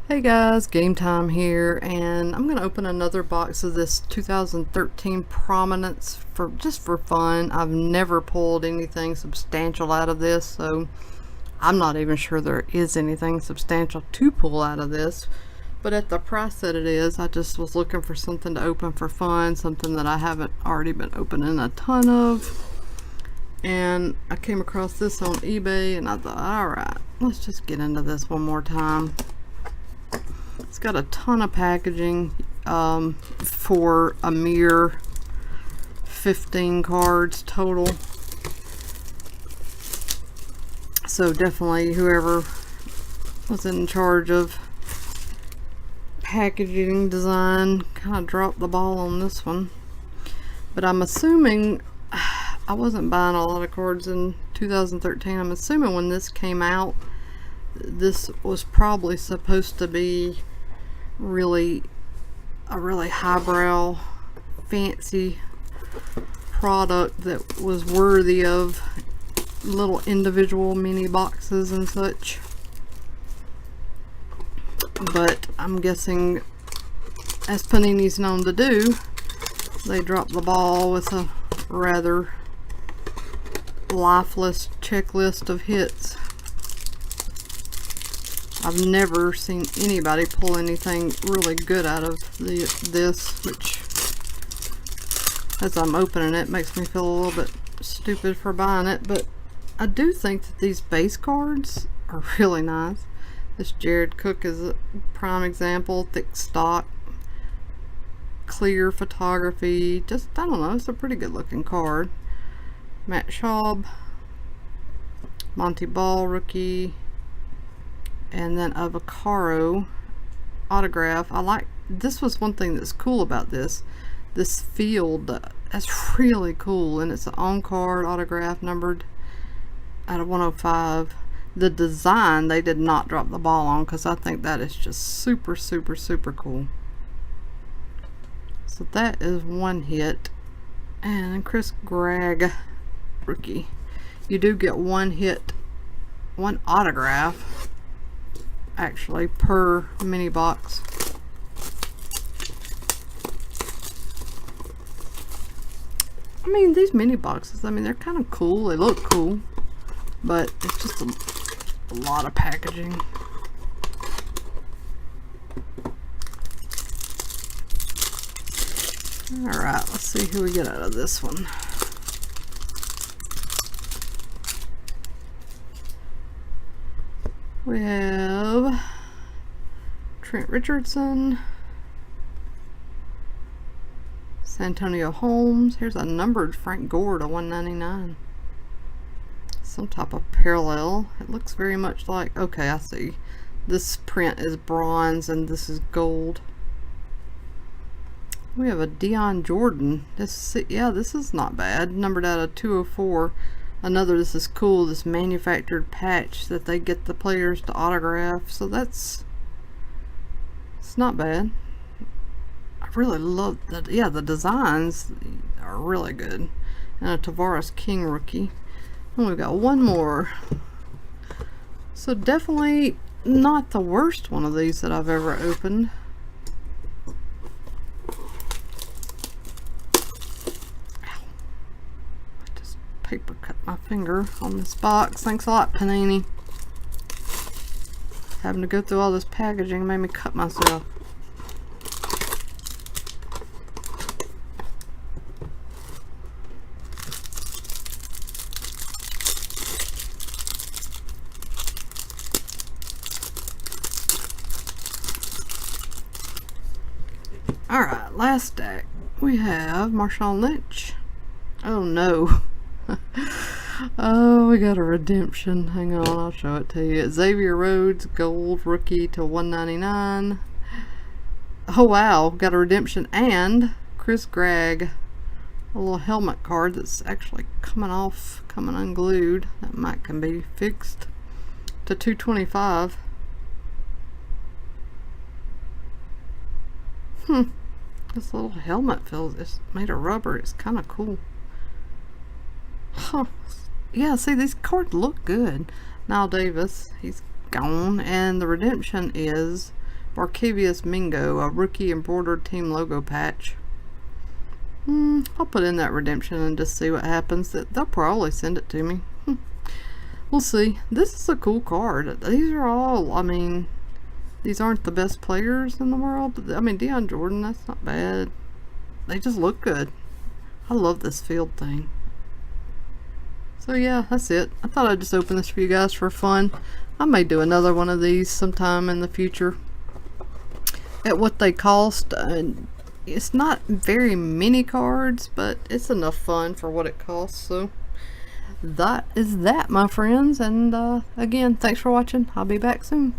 Hey guys, game time here, and I'm gonna open another box of this 2013 Prominence for just for fun. I've never pulled anything substantial out of this, so I'm not even sure there is anything substantial to pull out of this. But at the price that it is, I just was looking for something to open for fun, something that I haven't already been opening a ton of. And I came across this on eBay, and I thought, alright, let's just get into this one more time. It's got a ton of packaging for a mere 15 cards total. So definitely whoever was in charge of packaging design kind of dropped the ball on this one. But I'm assuming, I wasn't buying a lot of cards in 2013. I'm assuming when this came out, this was probably supposed to be a really highbrow, fancy product that was worthy of little individual mini boxes and such. But I'm guessing, as Panini's known to do, they dropped the ball with a rather lifeless checklist of hits. I've never seen anybody pull anything really good out of this, which, as I'm opening it, makes me feel a little bit stupid for buying it. But I do think that these base cards are really nice. This Jared Cook is a prime example. Thick stock, clear photography. Just, I don't know, it's a pretty good looking card. Matt Schaub, Monty Ball rookie. And then a Vaccaro autograph. I like, this was one thing that's cool about this field. That's really cool, and it's an on card autograph numbered out of 105. The design they did not drop the ball on, because I think that is just super cool. So that is one hit. And Chris Gregg rookie. You do get one hit, one autograph actually per mini box. I mean, these mini boxes, I mean, they're kind of cool, they look cool, but it's just a lot of packaging. Alright, let's see who we get out of this one. We have Trent Richardson, Santonio Holmes. Here's a numbered Frank Gore to 199. Some type of parallel. It looks very much like, okay, I see. This print is bronze and this is gold. We have a Dion Jordan. This is not bad. Numbered out of 204. Another, this is cool, this manufactured patch that they get the players to autograph. So it's not bad. I really love that. Yeah, the designs are really good. And a Tavares King rookie. And we've got one more. So definitely not the worst one of these that I've ever opened. Paper cut my finger on this box. Thanks a lot, Panini. Having to go through all this packaging made me cut myself. Alright, last stack. We have Marshawn Lynch. Oh no. Oh, we got a redemption. Hang on, I'll show it to you. Xavier Rhodes, gold rookie to 199. Oh wow, got a redemption. And Chris Gregg, a little helmet card that's actually coming unglued. That can be fixed to 225. This little helmet it's made of rubber. It's kind of cool. Huh. Yeah, see, these cards look good. Niall Davis, he's gone, and the redemption is Barcavius Mingo, a rookie embroidered team logo patch. I'll put in that redemption and just see what happens. They'll probably send it to me. We'll see. This is a cool card. These are all, I mean, these aren't the best players in the world. I mean, Deion Jordan, that's not bad. They just look good. I love this field thing. So yeah, that's it. I thought I'd just open this for you guys for fun. I may do another one of these sometime in the future. At what they cost, it's not very many cards, but it's enough fun for what it costs. So that is that, my friends. And again, thanks for watching. I'll be back soon.